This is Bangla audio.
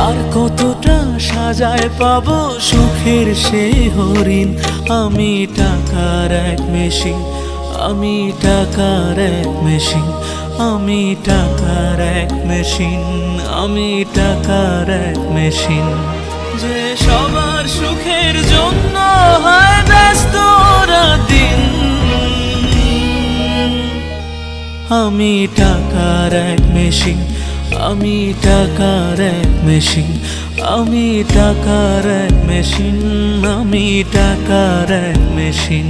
আর কতটা সাজায় পাবো সুখের সেই হরিণ। আমি টাকার এক মেশিন, আমি টাকার এক মেশিন, আমি টাকার এক মেশিন, আমি টাকার এক মেশিন। যে সবার সুখের জন্য হয় ব্যস্ত দিন। আমি টাকার এক মেশিন, আমি টাকার এক মেশিন, আমি টাকার এক মেশিন, আমি টাকার এক মেশিন।